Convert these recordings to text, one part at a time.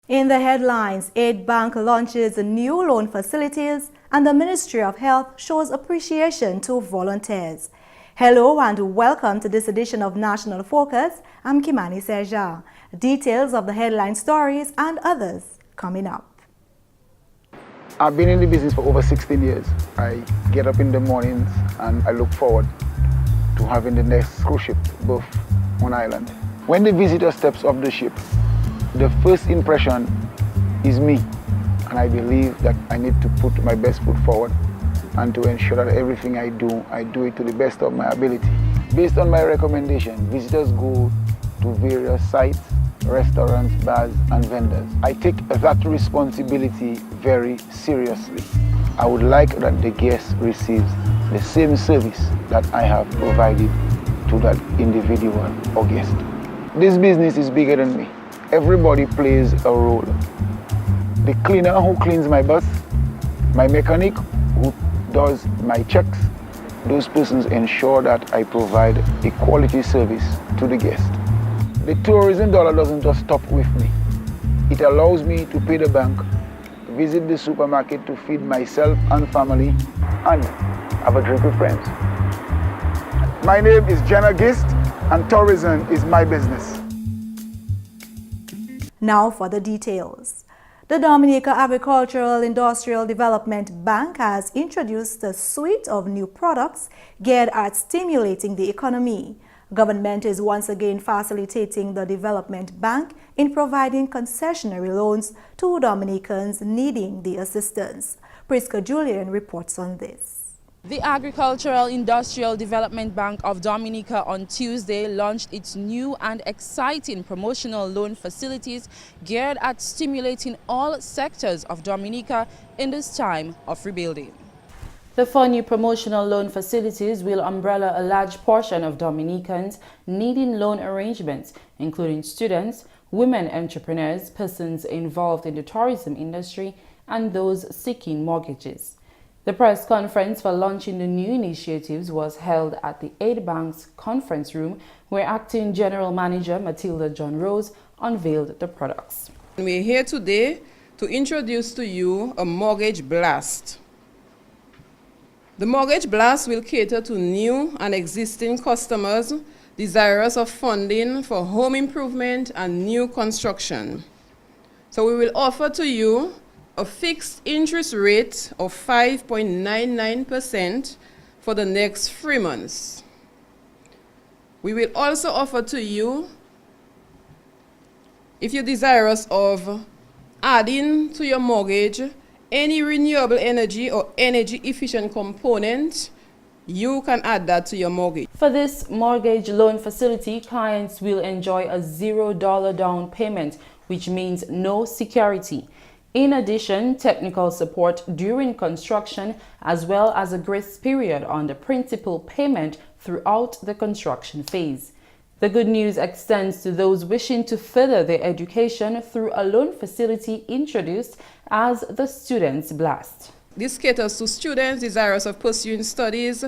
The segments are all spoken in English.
In the headlines, Aid Bank launches new loan facilities and the Ministry of Health shows appreciation to volunteers. Hello and welcome to this edition of National Focus. I'm Kimani St. Details of the headline stories and others coming up. I've been in the business for over 16 years. I get up in the mornings and I look forward to having the next cruise ship berth on island. When the visitor steps off the ship, the first impression is me, and I believe that I need to put my best foot forward and to ensure that everything I do it to the best of my ability. Based on my recommendation, visitors go to various sites, restaurants, bars, and vendors. I take that responsibility very seriously. I would like that the guest receives the same service that I have provided to that individual or guest. This business is bigger than me. Everybody plays a role. The cleaner who cleans my bus, my mechanic who does my checks, those persons ensure that I provide a quality service to the guest. The tourism dollar doesn't just stop with me. It allows me to pay the bank, visit the supermarket to feed myself and family, and have a drink with friends. My name is Jenna Gist, and tourism is my business. Now for the details. The Dominica Agricultural Industrial Development Bank has introduced a suite of new products geared at stimulating the economy. Government is once again facilitating the development bank in providing concessionary loans to Dominicans needing the assistance. Priska Julian reports on this. The Agricultural Industrial Development Bank of Dominica on Tuesday launched its new and exciting promotional loan facilities geared at stimulating all sectors of Dominica in this time of rebuilding. The four new promotional loan facilities will umbrella a large portion of Dominicans needing loan arrangements, including students, women entrepreneurs, persons involved in the tourism industry, and those seeking mortgages. The press conference for launching the new initiatives was held at the Aid Bank's conference room, where Acting General Manager Matilda John Rose unveiled the products. We're here today to introduce to you a Mortgage Blast. The Mortgage Blast will cater to new and existing customers desirous of funding for home improvement and new construction. So we will offer to you a fixed interest rate of 5.99% for the next 3 months. We will also offer to you, if you're desirous of adding to your mortgage any renewable energy or energy efficient component, you can add that to your mortgage. For this mortgage loan facility, clients will enjoy a $0 down payment, which means no security. In addition, technical support during construction, as well as a grace period on the principal payment throughout the construction phase. The good news extends to those wishing to further their education through a loan facility introduced as the Students Blast. This caters to students desirous of pursuing studies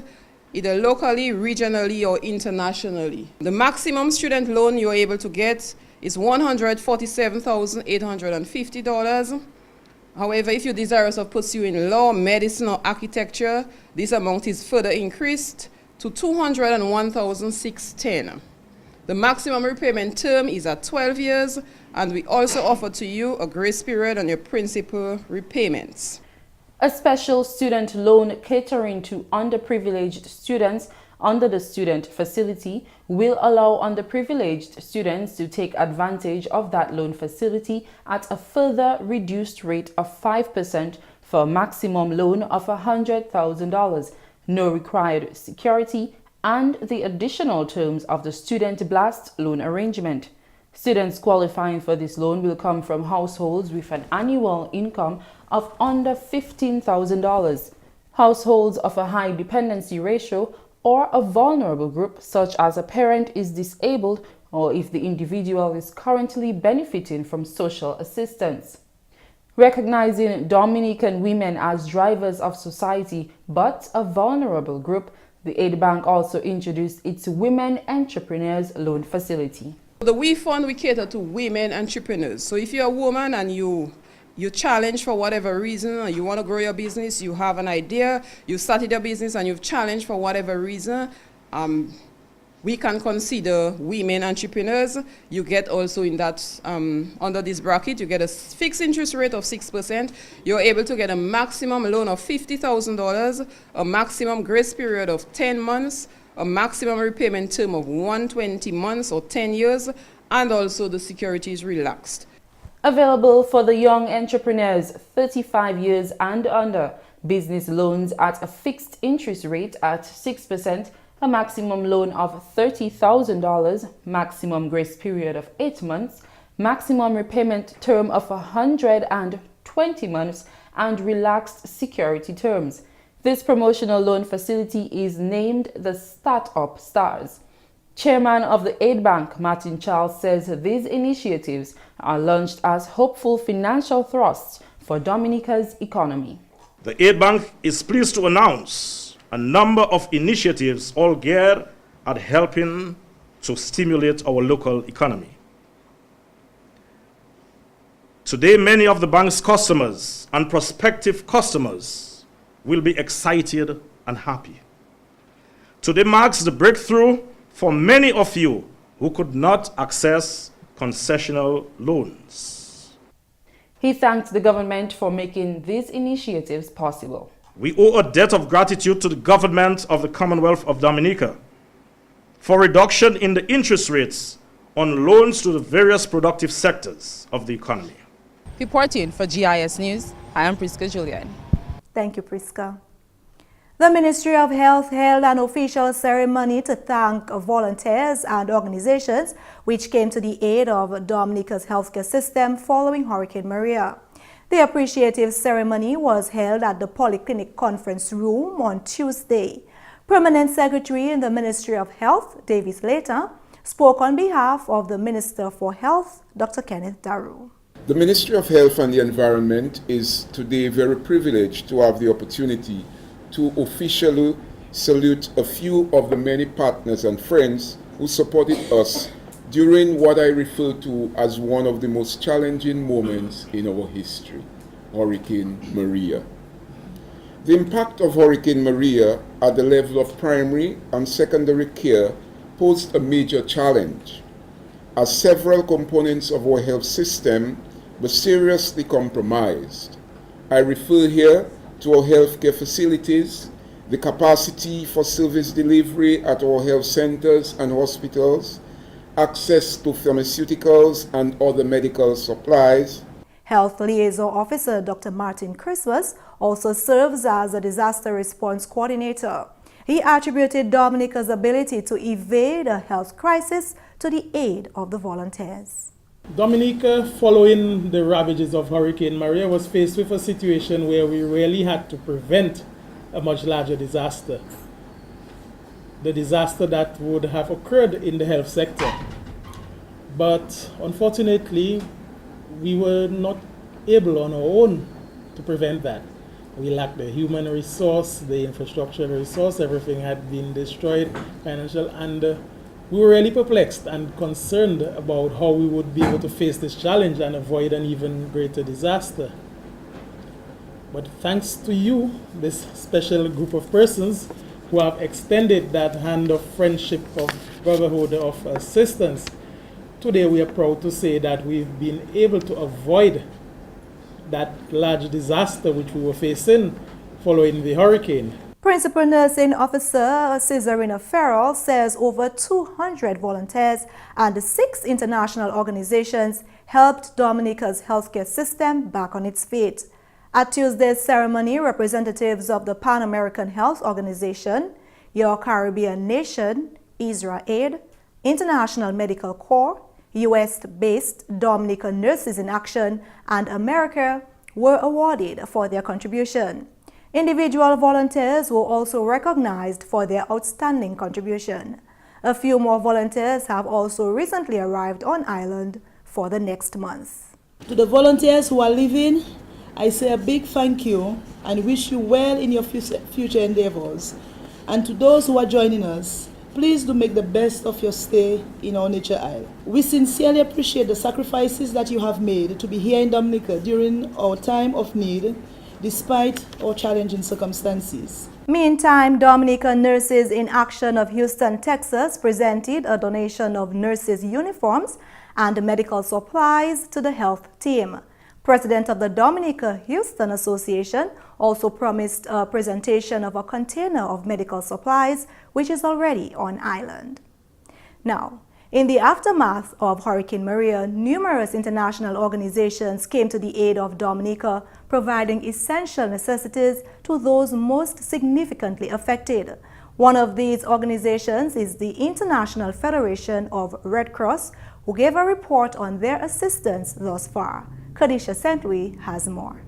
either locally, regionally, or internationally. The maximum student loan you're able to get is $147,850. However, if you're desirous of pursuing law, medicine, or architecture, this amount is further increased to $201,610. The maximum repayment term is at 12 years, and we also offer to you a grace period on your principal repayments. A special student loan catering to underprivileged students under the student facility will allow underprivileged students to take advantage of that loan facility at a further reduced rate of 5% for a maximum loan of $100,000, no required security, and the additional terms of the Student Blast loan arrangement. Students qualifying for this loan will come from households with an annual income of under $15,000, households of a high dependency ratio, or a vulnerable group such as a parent is disabled or if the individual is currently benefiting from social assistance. Recognizing Dominican women as drivers of society but a vulnerable group, the Aid Bank also introduced its Women Entrepreneurs Loan Facility. The We Fund, we cater to women entrepreneurs. So if you're a woman and you challenge for whatever reason, or you want to grow your business, you have an idea, you started your business and you've challenged for whatever reason, we can consider women entrepreneurs. You get also in that, under this bracket, you get a fixed interest rate of 6%. You're able to get a maximum loan of $50,000, a maximum grace period of 10 months, a maximum repayment term of 120 months or 10 years, and also the security is relaxed. Available for the young entrepreneurs 35 years and under. Business loans at a fixed interest rate at 6%, a maximum loan of $30,000, maximum grace period of 8 months, maximum repayment term of 120 months, and relaxed security terms. This promotional loan facility is named the Startup Stars. Chairman of the Aid Bank, Martin Charles, says these initiatives are launched as hopeful financial thrusts for Dominica's economy. The Aid Bank is pleased to announce a number of initiatives all geared at helping to stimulate our local economy. Today, many of the bank's customers and prospective customers will be excited and happy. Today marks the breakthrough for many of you who could not access concessional loans. He thanked the government for making these initiatives possible. We owe a debt of gratitude to the government of the Commonwealth of Dominica for reduction in the interest rates on loans to the various productive sectors of the economy. Reporting for GIS News, I am Priska Julian. Thank you, Priska. The Ministry of Health held an official ceremony to thank volunteers and organizations which came to the aid of Dominica's healthcare system following Hurricane Maria. The appreciative ceremony was held at the Polyclinic Conference Room on Tuesday. Permanent Secretary in the Ministry of Health, Davis Later, spoke on behalf of the Minister for Health, Dr. Kenneth Daru. The Ministry of Health and the Environment is today very privileged to have the opportunity to officially salute a few of the many partners and friends who supported us during what I refer to as one of the most challenging moments in our history, Hurricane Maria. The impact of Hurricane Maria at the level of primary and secondary care posed a major challenge, as several components of our health system were seriously compromised. I refer here to our healthcare facilities, the capacity for service delivery at our health centers and hospitals, access to pharmaceuticals and other medical supplies. Health Liaison Officer Dr. Martin Christmas also serves as a disaster response coordinator. He attributed Dominica's ability to evade a health crisis to the aid of the volunteers. Dominica, following the ravages of Hurricane Maria, was faced with a situation where we really had to prevent a much larger disaster. The disaster that would have occurred in the health sector. But unfortunately, we were not able on our own to prevent that. We lacked the human resource, the infrastructure resource, everything had been destroyed, financial, and we were really perplexed and concerned about how we would be able to face this challenge and avoid an even greater disaster. But thanks to you, this special group of persons who have extended that hand of friendship, of brotherhood, of assistance, today we are proud to say that we've been able to avoid that large disaster which we were facing following the hurricane. Principal Nursing Officer Cesarina Farrell says over 200 volunteers and 6 international organizations helped Dominica's healthcare system back on its feet. At Tuesday's ceremony, representatives of the Pan American Health Organization, Your Caribbean Nation, Israel Aid, International Medical Corps, US-based Dominica Nurses in Action, and America were awarded for their contribution. Individual volunteers were also recognized for their outstanding contribution. A few more volunteers have also recently arrived on island for the next month. To the volunteers who are leaving, I say a big thank you and wish you well in your future endeavors. And to those who are joining us, please do make the best of your stay in our nature isle. We sincerely appreciate the sacrifices that you have made to be here in Dominica during our time of need, despite our challenging circumstances. Meantime, Dominica Nurses in Action of Houston, Texas presented a donation of nurses' uniforms and medical supplies to the health team. President of the Dominica Houston Association also promised a presentation of a container of medical supplies, which is already on island. Now, in the aftermath of Hurricane Maria, numerous international organizations came to the aid of Dominica, providing essential necessities to those most significantly affected. One of these organizations is the International Federation of Red Cross, who gave a report on their assistance thus far. Kimani St has more.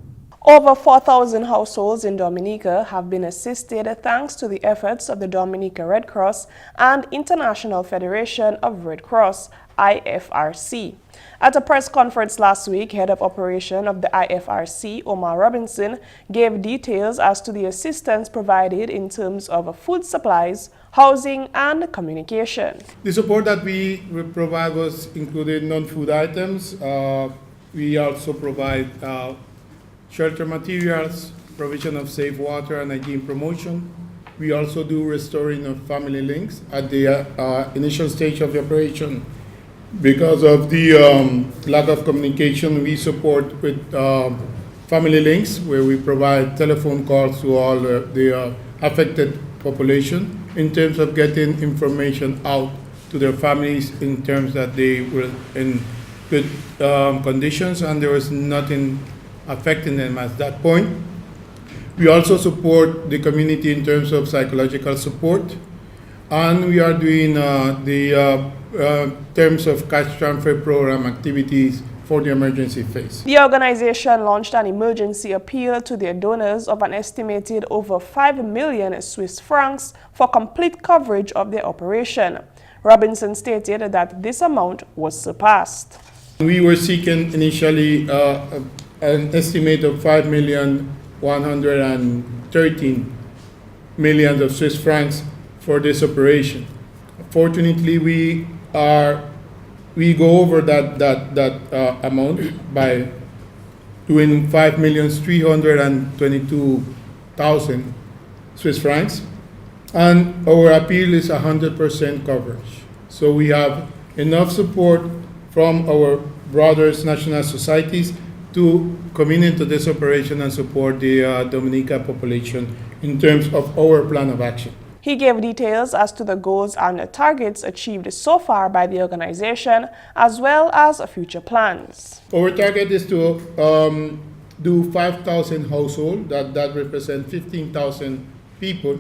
Over 4,000 households in Dominica have been assisted thanks to the efforts of the Dominica Red Cross and International Federation of Red Cross, IFRC. At a press conference last week, Head of Operation of the IFRC, Omar Robinson, gave details as to the assistance provided in terms of food supplies, housing, and communication. The support that we provide was included non-food items. We also provide shelter materials, provision of safe water and hygiene promotion. We also do restoring of family links at the initial stage of the operation. Because of the lack of communication, we support with family links, where we provide telephone calls to all the affected population in terms of getting information out to their families in terms that they were in good conditions and there was nothing affecting them at that point. We also support the community in terms of psychological support, and we are doing the terms of cash transfer program activities for the emergency phase. The organization launched an emergency appeal to their donors of an estimated over 5 million Swiss francs for complete coverage of their operation. Robinson stated that this amount was surpassed. We were seeking initially an estimate of 5,113,000,000 of Swiss francs for this operation. Fortunately, we go over that amount by doing 5,322,000 Swiss francs, and our appeal is 100% coverage. So we have enough support from our brothers, national societies, to come into this operation and support the Dominica population in terms of our plan of action. He gave details as to the goals and the targets achieved so far by the organization, as well as future plans. Our target is to do 5,000 households, that represent 15,000 people.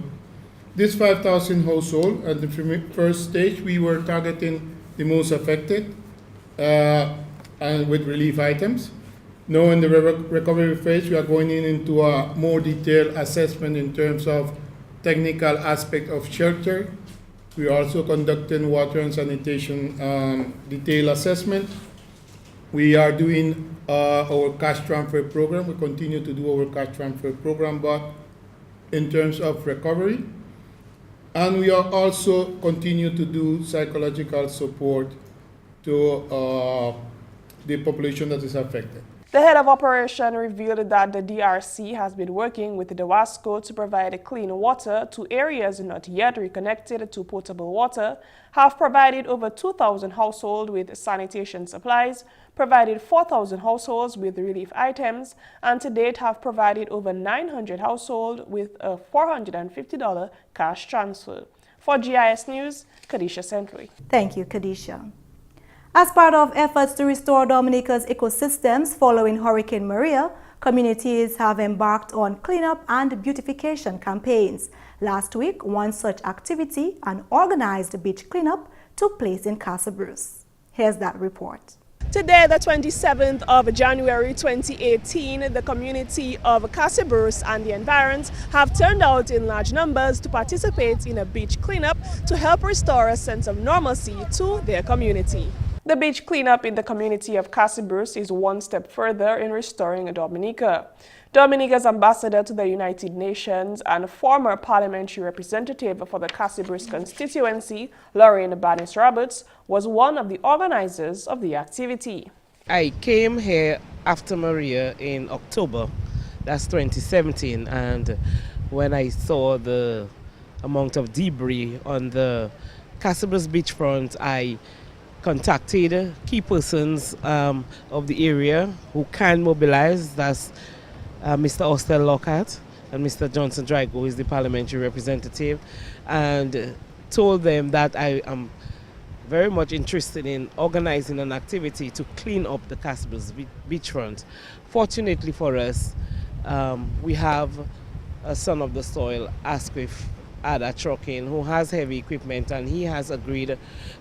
This 5,000 households, at the first stage, we were targeting the most affected and with relief items. Now in the recovery phase, we are going into a more detailed assessment in terms of technical aspect of shelter. We are also conducting water and sanitation detailed assessment. We are doing our cash transfer program. We continue to do our cash transfer program, but in terms of recovery. And we are also continue to do psychological support to the population that is affected. The head of operation revealed that the DRC has been working with the WASCO to provide clean water to areas not yet reconnected to potable water, have provided over 2,000 households with sanitation supplies, provided 4,000 households with relief items, and to date have provided over 900 households with a $450 cash transfer. For GIS News, Kimani St. Thank you, Kimani. As part of efforts to restore Dominica's ecosystems following Hurricane Maria, communities have embarked on cleanup and beautification campaigns. Last week, one such activity, an organized beach cleanup, took place in Casa Bruce. Here's that report. Today, the 27th of January 2018, the community of Casa Bruce and the environs have turned out in large numbers to participate in a beach cleanup to help restore a sense of normalcy to their community. The beach cleanup in the community of Casa Bruce is one step further in restoring Dominica. Dominica's ambassador to the United Nations and former parliamentary representative for the Cassibrus constituency, Lorraine Bannis-Roberts, was one of the organizers of the activity. I came here after Maria in October, that's 2017, and when I saw the amount of debris on the Cassibrus beachfront, I contacted key persons of the area who can mobilize. That's Mr. Austell Lockhart and Mr. Johnson Drago, who is the parliamentary representative, and told them that I am very much interested in organizing an activity to clean up the Cassibrus beachfront. Fortunately for us, we have a son of the soil, Asquith Ada Trucking, who has heavy equipment, and he has agreed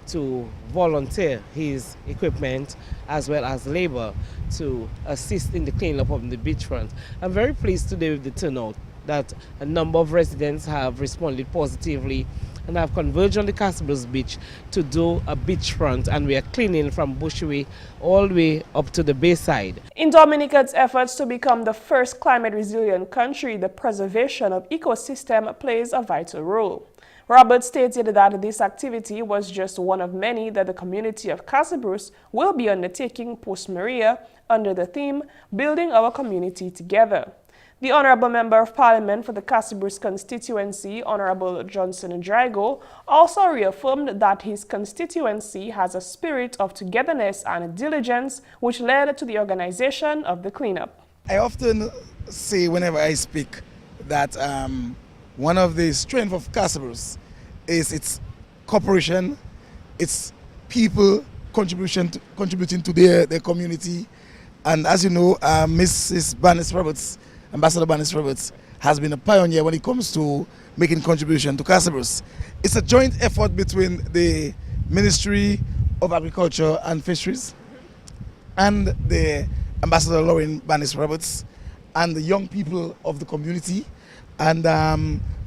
to volunteer his equipment as well as labor to assist in the cleanup of the beachfront. I'm very pleased today with the turnout, that a number of residents have responded positively and have converged on the Cassibrus beach to do a beachfront, and we are cleaning from Bushway all the way up to the bayside. In Dominica's efforts to become the first climate-resilient country, the preservation of ecosystem plays a vital role. Roberts stated that this activity was just one of many that the community of Cassibrus will be undertaking post-Maria under the theme, Building Our Community Together. The Honorable Member of Parliament for the Cassibrus constituency, Honorable Johnson Drago, also reaffirmed that his constituency has a spirit of togetherness and diligence, which led to the organization of the cleanup. I often say whenever I speak that one of the strengths of Cassibrus is its cooperation, its people contributing to their community. And as you know, Mrs. Bannis-Roberts, Ambassador Bannis-Roberts, has been a pioneer when it comes to making contribution to Cassibrus. It's a joint effort between the Ministry of Agriculture and Fisheries and the Ambassador Lorraine Bannis-Roberts and the young people of the community, and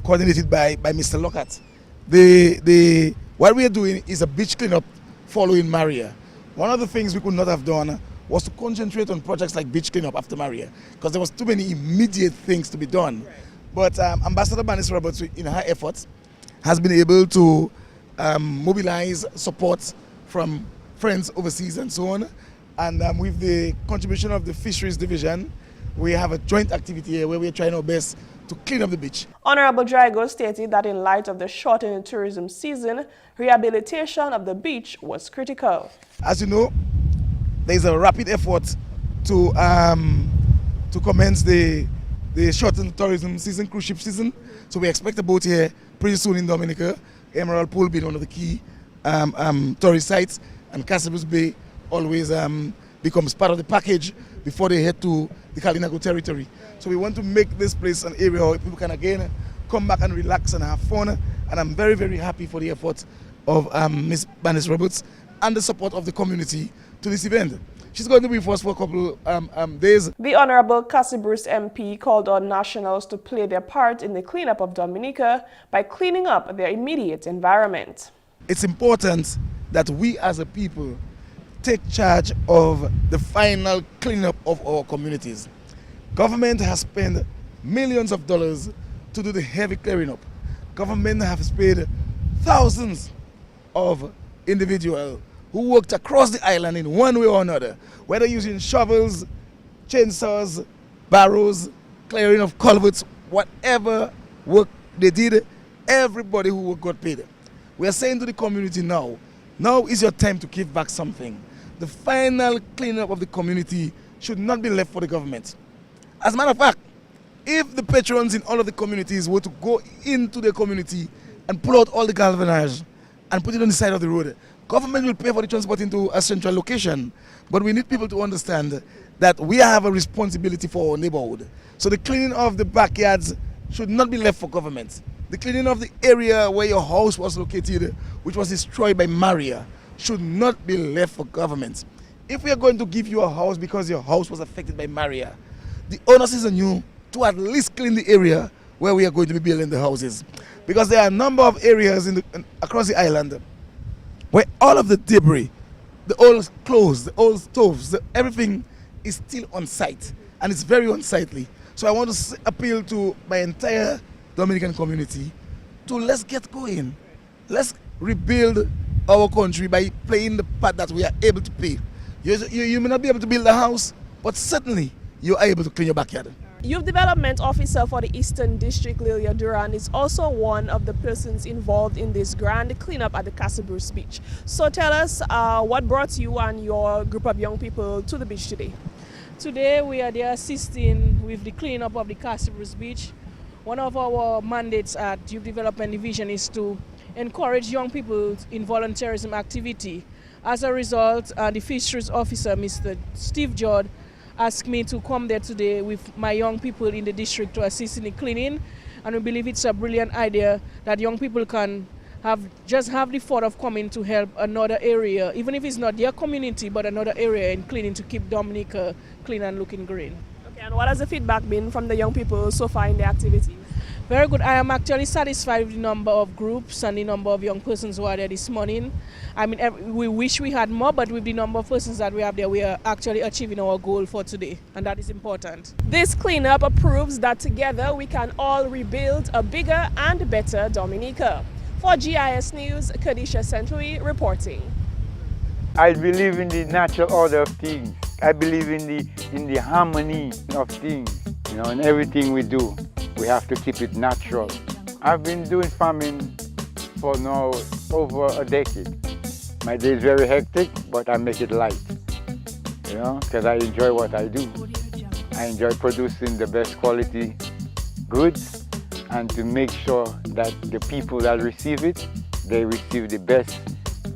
coordinated by Mr. Lockhart. What we are doing is a beach cleanup following Maria. One of the things we could not have done was to concentrate on projects like beach cleanup after Maria, because there was too many immediate things to be done. But Ambassador Bannis-Roberts, in her efforts, has been able to mobilize support from friends overseas and so on. And with the contribution of the Fisheries Division, we have a joint activity here where we are trying our best to clean up the beach. Honorable Drago stated that in light of the shortened tourism season, rehabilitation of the beach was critical. As you know, there is a rapid effort to commence the shortened tourism season, cruise ship season. So we expect a boat here pretty soon in Dominica. Emerald Pool being one of the key tourist sites, and Cassibrus Bay always becomes part of the package before they head to the Kalinago territory. So we want to make this place an area where people can again come back and relax and have fun. And I'm very, very happy for the effort of Ms. Bannis-Roberts and the support of the community to this event. She's going to be with us for a couple days. The Honorable Cassibrus MP called on nationals to play their part in the cleanup of Dominica by cleaning up their immediate environment. It's important that we as a people take charge of the final cleanup of our communities. Government has spent millions of dollars to do the heavy clearing up. Government has paid thousands of individuals who worked across the island in one way or another, whether using shovels, chainsaws, barrows, clearing of culverts, whatever work they did, everybody who worked got paid. We are saying to the community now is your time to give back something. The final cleanup of the community should not be left for the government. As a matter of fact, if the patrons in all of the communities were to go into the community and pull out all the galvanized and put it on the side of the road, government will pay for the transport into a central location. But we need people to understand that we have a responsibility for our neighborhood. So the cleaning of the backyards should not be left for government. The cleaning of the area where your house was located, which was destroyed by Maria, should not be left for government. If we are going to give you a house because your house was affected by Maria, the onus is on you to at least clean the area where we are going to be building the houses. Because there are a number of areas across the island where all of the debris, the old clothes, the old stoves, everything is still on site, and it's very unsightly. So I want to appeal to my entire Dominican community to let's get going. Let's rebuild our country by playing the part that we are able to play. You may not be able to build a house, but certainly you are able to clean your backyard. Youth Development Officer for the Eastern District, Lilia Duran, is also one of the persons involved in this grand cleanup at the Castle Bruce Beach. So tell us what brought you and your group of young people to the beach today? Today we are there assisting with the cleanup of the Castle Bruce Beach. One of our mandates at Youth Development Division is to encourage young people in volunteerism activity. As a result, the Fisheries Officer, Mr. Steve Jord, asked me to come there today with my young people in the district to assist in the cleaning, and we believe it's a brilliant idea that young people can have the thought of coming to help another area, even if it's not their community, but another area in cleaning to keep Dominica clean and looking green. Okay, and what has the feedback been from the young people so far in the activity? Very good. I am actually satisfied with the number of groups and the number of young persons who are there this morning. I mean, we wish we had more, but with the number of persons that we have there, we are actually achieving our goal for today, and that is important. This cleanup proves that together we can all rebuild a bigger and better Dominica. For GIS News, Kadisha St. reporting. I believe in the natural order of things. I believe in the harmony of things. You know, in everything we do, we have to keep it natural. I've been doing farming for now over a decade. My day is very hectic, but I make it light, you know, because I enjoy what I do. I enjoy producing the best quality goods and to make sure that the people that receive it, they receive the best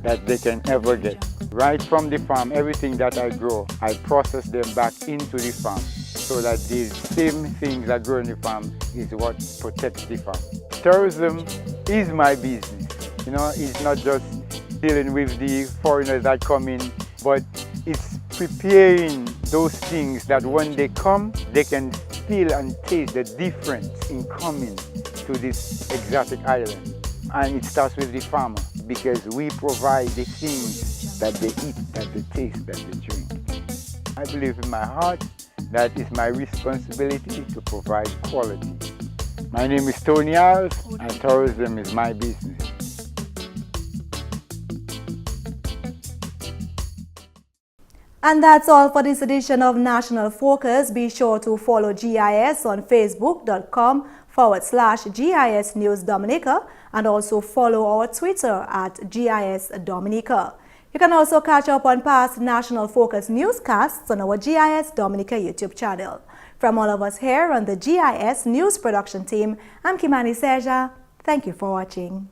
that they can ever get. Right from the farm, everything that I grow, I process them back into the farm so that the same things that grow in the farm is what protects the farm. Tourism is my business. You know, it's not just dealing with the foreigners that come in, but it's preparing those things that when they come, they can feel and taste the difference in coming to this exotic island. And it starts with the farmer, because we provide the things that they eat, that they taste, that they drink. I believe in my heart that it's my responsibility to provide quality. My name is Tony Alves, and tourism is my business. And that's all for this edition of National Focus. Be sure to follow GIS on facebook.com/GIS News Dominica, and also follow our Twitter at GIS Dominica. You can also catch up on past National Focus newscasts on our GIS Dominica YouTube channel. From all of us here on the GIS News production team, I'm Kimani St. Thank you for watching.